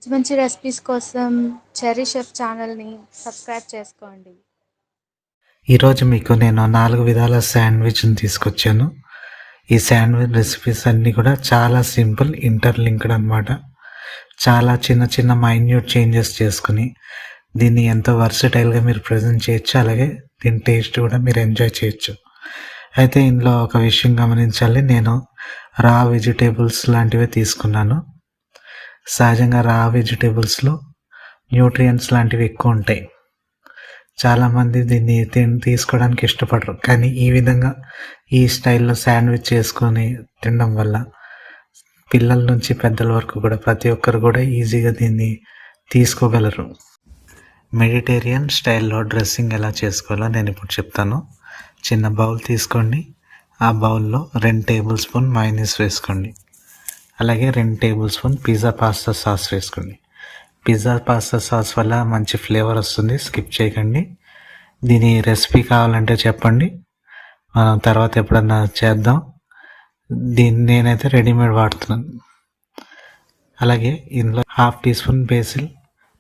మంచి మంచి రెసిపీస్ కోసం చెర్రీ షెఫ్ ఛానల్ని సబ్స్క్రైబ్ చేసుకోండి. ఈరోజు మీకు నేను 4 విధాల శాండ్విచ్ని తీసుకొచ్చాను. ఈ శాండ్విచ్ రెసిపీస్ అన్నీ కూడా చాలా సింపుల్, ఇంటర్లింక్డ్ అనమాట. చాలా చిన్న చిన్న మైన్యూట్ చేంజెస్ చేసుకుని దీన్ని ఎంతో వర్సటైల్గా మీరు ప్రజెంట్ చేయొచ్చు. అలాగే దీని టేస్ట్ కూడా మీరు ఎంజాయ్ చేయొచ్చు. అయితే ఇందులో ఒక విషయం గమనించాలి, నేను రా వెజిటేబుల్స్ లాంటివి తీసుకున్నాను. సహజంగా రా వెజిటేబుల్స్లో న్యూట్రియంట్స్ లాంటివి ఎక్కువ ఉంటాయి. చాలామంది దీన్ని తీసుకోవడానికి ఇష్టపడరు, కానీ ఈ విధంగా ఈ స్టైల్లో శాండ్విచ్ చేసుకొని తినడం వల్ల పిల్లల నుంచి పెద్దల వరకు కూడా ప్రతి ఒక్కరు కూడా ఈజీగా దీన్ని తీసుకోగలరు. మెడిటేరియన్ స్టైల్లో డ్రెస్సింగ్ ఎలా చేసుకోవాలో నేను ఇప్పుడు చెప్తాను. చిన్న బౌల్ తీసుకోండి. ఆ బౌల్లో 2 టేబుల్ స్పూన్ మైనస్ వేసుకోండి. అలాగే 2 table spoon pizza pasta sauce వేసుకోండి. పిజ్జా పాస్తా సాస్ వల్ల మంచి ఫ్లేవర్ వస్తుంది, స్కిప్ చేయకండి. దీని రెసిపీ కావాలంటే చెప్పండి, మనం తర్వాత ఎప్పుడన్నా చేద్దాం. దీన్ని నేనైతే రెడీమేడ్ వాడుతున్నాను. అలాగే ఇందులో 1/2 teaspoon basil,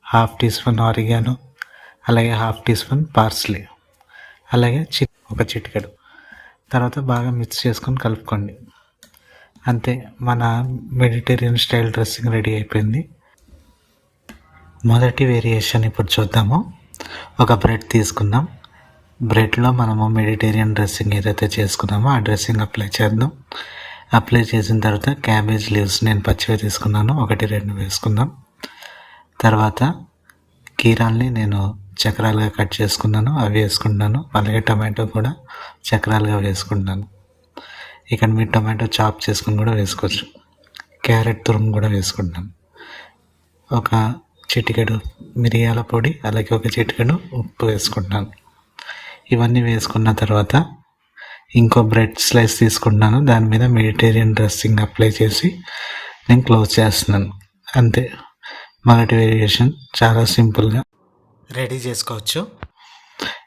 1/2 teaspoon oregano, అలాగే 1/2 టీ స్పూన్ పార్స్లీ, అలాగే ఒక చిటికెడు. తర్వాత బాగా మిక్స్ చేసుకొని కలుపుకోండి. అంతే, మన మెడిటేరియన్ స్టైల్ డ్రెస్సింగ్ రెడీ అయిపోయింది. మొదటి వేరియేషన్ ఇప్పుడు చూద్దాము. ఒక బ్రెడ్ తీసుకుందాం. బ్రెడ్లో మనము మెడిటేరియన్ డ్రెస్సింగ్ ఏదైతే చేసుకున్నామో ఆ డ్రెస్సింగ్ అప్లై చేద్దాం. అప్లై చేసిన తర్వాత క్యాబేజ్ లీవ్స్ నేను పచ్చివే తీసుకున్నాను, 1-2 వేసుకుందాం. తర్వాత కీరాల్ని నేను చక్రాలుగా కట్ చేసుకున్నాను, అవి వేసుకుంటున్నాను. అలాగే టమాటో కూడా చక్రాలుగా వేసుకుంటున్నాను. ఇక్కడ మీరు టమాటో చాప్ చేసుకుని కూడా వేసుకోవచ్చు. క్యారెట్ తురుము కూడా వేసుకుంటాను. ఒక చిటికెడు మిరియాల పొడి, అలాగే ఒక చిటికెడు ఉప్పు వేసుకుంటున్నాను. ఇవన్నీ వేసుకున్న తర్వాత ఇంకో బ్రెడ్ స్లైస్ తీసుకుంటున్నాను. దాని మీద మెడిటేరియన్ డ్రెస్సింగ్ అప్లై చేసి నేను క్లోజ్ చేస్తున్నాను. అంతే, మొదటి వేరియేషన్ చాలా సింపుల్గా రెడీ చేసుకోవచ్చు.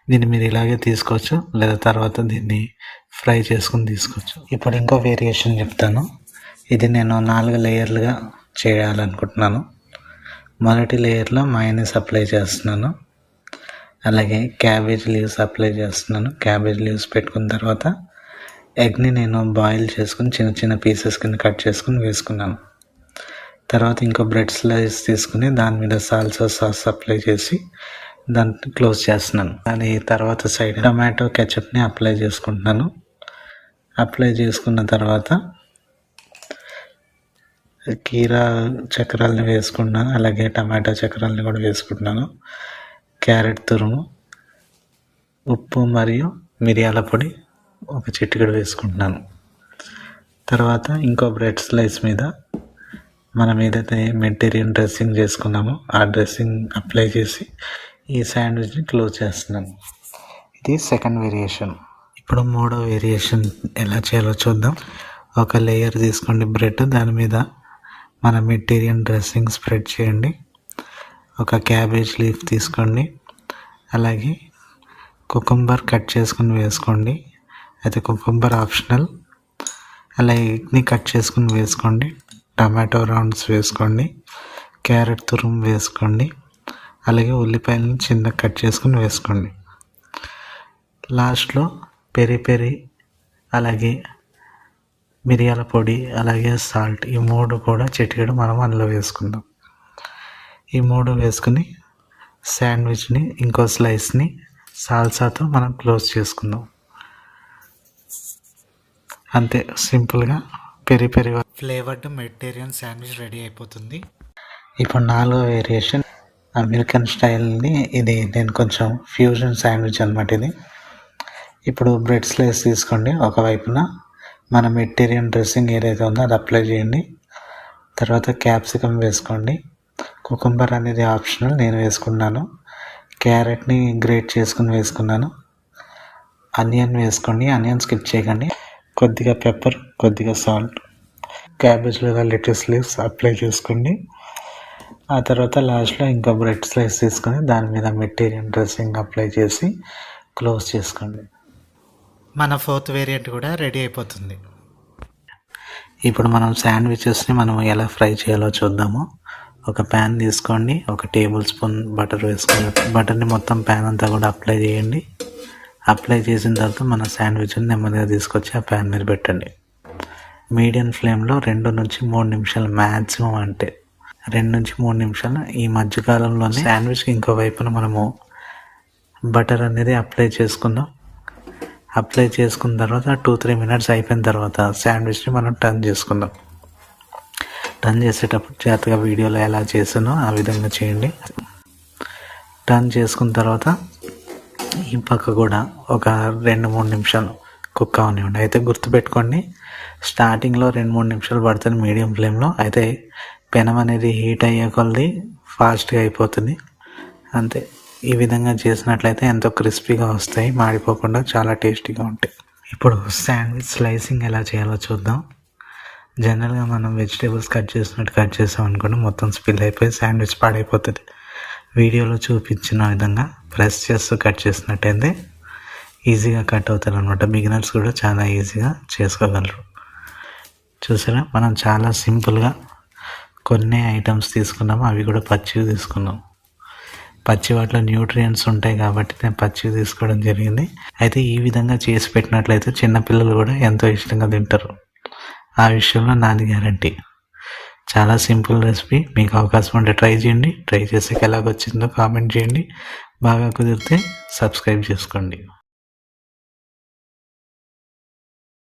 దీన్ని మీరు ఇలాగే తీసుకోవచ్చు, లేదా తర్వాత దీన్ని ఫ్రై చేసుకుని తీసుకోవచ్చు. ఇప్పుడు ఇంకో వేరియేషన్ చెప్తాను. ఇది నేను 4 లేయర్లుగా చేయాలనుకుంటున్నాను. మొదటి లేయర్లో మైనస్ అప్లై చేస్తున్నాను. అలాగే క్యాబేజ్ లీవ్స్ అప్లై చేస్తున్నాను. క్యాబేజ్ లీవ్స్ పెట్టుకున్న తర్వాత ఎగ్ని నేను బాయిల్ చేసుకుని చిన్న చిన్న పీసెస్ కింద కట్ చేసుకుని వేసుకున్నాను. తర్వాత ఇంకో బ్రెడ్ స్లైస్ తీసుకుని దాని మీద సాల్సా సాస్ అప్లై చేసి దాన్ని క్లోజ్ చేస్తున్నాను. దాని తర్వాత సైడ్ టమాటో కెచప్ని అప్లై చేసుకుంటున్నాను. అప్లై చేసుకున్న తర్వాత కీరా చక్రాలని వేసుకుంటున్నాను, అలాగే టమాటా చక్రాలని కూడా వేసుకుంటున్నాను. క్యారెట్ తురుము, ఉప్పు మరియు మిరియాల పొడి ఒక చిటికెడు వేసుకుంటున్నాను. తర్వాత ఇంకో బ్రెడ్ స్లైస్ మీద మనం ఏదైతే మెడిటేరియన్ డ్రెస్సింగ్ చేసుకున్నామో ఆ డ్రెస్సింగ్ అప్లై చేసి ఈ శాండ్విచ్ని క్లోజ్ చేస్తున్నాను. ఇది సెకండ్ వేరియేషన్. ఇప్పుడు మూడో వేరియేషన్ ఎలా చేయాలో చూద్దాం. ఒక లేయర్ తీసుకోండి బ్రెడ్, దాని మీద మన మెడిటేరియన్ డ్రెస్సింగ్ స్ప్రెడ్ చేయండి. ఒక క్యాబేజ్ లీఫ్ తీసుకోండి, అలాగే కుకుంబర్ కట్ చేసుకుని వేసుకోండి. అయితే కుకుంబర్ ఆప్షనల్. అలాగే ఎగ్ని కట్ చేసుకుని వేసుకోండి. టమాటో రౌండ్స్ వేసుకోండి. క్యారెట్ తురుము వేసుకోండి. అలాగే ఉల్లిపాయలను చిన్న కట్ చేసుకుని వేసుకోండి. లాస్ట్లో పెరి-పెరి, అలాగే మిరియాల పొడి, అలాగే సాల్ట్, ఈ 3 కూడా చిటికెడు మనం అందులో వేసుకుందాం. ఈ 3 వేసుకుని శాండ్విచ్ని ఇంకో స్లైస్ని సాల్సాతో మనం క్లోజ్ చేసుకుందాం. అంతే, సింపుల్గా peri-peri flavoured Mediterranean sandwich ready అయిపోతుంది. ఇప్పుడు 4వ వేరియేషన్ అమెరికన్ స్టైల్ని. ఇది నేను కొంచెం ఫ్యూజన్ శాండ్విచ్ అనమాట ఇది. ఇప్పుడు బ్రెడ్ స్లైస్ తీసుకోండి. ఒకవైపున మన మెడిటేరియన్ డ్రెస్సింగ్ ఏదైతే ఉందో అది అప్లై చేయండి. తర్వాత క్యాప్సికమ్ వేసుకోండి. కుకుంబర్ అనేది ఆప్షనల్, నేను వేసుకున్నాను. క్యారెట్ని గ్రేట్ చేసుకుని వేసుకున్నాను. ఆనియన్ వేసుకోండి, ఆనియన్ స్కిప్ చేయకండి. కొద్దిగా పెప్పర్, కొద్దిగా సాల్ట్, క్యాబేజ్ లేదా లెటస్ లీవ్స్ అప్లై చేసుకోండి. ఆ తర్వాత లాస్ట్లో ఇంకో బ్రెడ్ స్లైస్ తీసుకొని దాని మీద మెడిటేరియన్ డ్రెస్సింగ్ అప్లై చేసి క్లోజ్ చేసుకోండి. మన 4th వేరియంట్ కూడా రెడీ అయిపోతుంది. ఇప్పుడు మనం శాండ్విచెస్ని మనం ఎలా ఫ్రై చేయాలో చూద్దాము. ఒక ప్యాన్ తీసుకోండి, ఒక టేబుల్ స్పూన్ బటర్ వేసుకోండి. బటర్ని మొత్తం ప్యాన్ అంతా కూడా అప్లై చేయండి. అప్లై చేసిన తర్వాత మన శాండ్విచ్ని నెమ్మదిగా తీసుకొచ్చి ఆ ప్యాన్ మీద పెట్టండి. మీడియం ఫ్లేమ్లో 2 నుంచి 3 నిమిషాలు మ్యాక్సిమం, అంటే 2 నుంచి 3 నిమిషాలు. ఈ మధ్యకాలంలోనే శాండ్విచ్కి ఇంకో వైపున మనము బటర్ అనేది అప్లై చేసుకుందాం. అప్లై చేసుకున్న తర్వాత 2-3 మినిట్స్ అయిపోయిన తర్వాత శాండ్విచ్ని మనం టర్న్ చేసుకుందాం. టర్న్ చేసేటప్పుడు జాగ్రత్తగా వీడియోలో ఎలా చేసానో ఆ విధంగా చేయండి. టర్న్ చేసుకున్న తర్వాత ఈ పక్క కూడా ఒక 2-3 నిమిషాలు కుక్ అవనివ్వండి. అయితే గుర్తుపెట్టుకోండి, స్టార్టింగ్లో 2-3 నిమిషాలు పడుతుంది మీడియం ఫ్లేమ్లో. అయితే పెనం అనేది హీట్ అయ్యే కొలది ఫాస్ట్గా అయిపోతుంది. అంతే. ఈ విధంగా చేసినట్లయితే ఎంతో క్రిస్పీగా వస్తాయి, మాడిపోకుండా చాలా టేస్టీగా ఉంటాయి. ఇప్పుడు శాండ్విచ్ స్లైసింగ్ ఎలా చేయాలో చూద్దాం. జనరల్గా మనం వెజిటేబుల్స్ కట్ చేసినట్టు కట్ చేసాం అనుకోండి, మొత్తం స్పిల్ అయిపోయి శాండ్విచ్ పాడైపోతుంది. వీడియోలో చూపించిన విధంగా ప్రెస్ చేస్తూ కట్ చేసినట్టయితే ఈజీగా కట్ అవుతారు అనమాట. బిగినర్స్ కూడా చాలా ఈజీగా చేసుకోగలరు. చూసారా, మనం చాలా సింపుల్గా కొన్ని ఐటమ్స్ తీసుకున్నాము, అవి కూడా పచ్చివి తీసుకున్నాం. పచ్చి వాటిలో న్యూట్రియంట్స్ ఉంటాయి కాబట్టి నేను పచ్చివి తీసుకోవడం జరిగింది. అయితే ఈ విధంగా చేసి పెట్టినట్లయితే చిన్నపిల్లలు కూడా ఎంతో ఇష్టంగా తింటారు. ఆ విషయంలో నాది గ్యారంటీ. చాలా సింపుల్ రెసిపీ. మీకు అవకాశం ఉంటే ట్రై చేయండి. ట్రై చేసాక ఎలాగొచ్చిందో కామెంట్ చేయండి. బాగా కుదిరితే సబ్స్క్రైబ్ చేసుకోండి.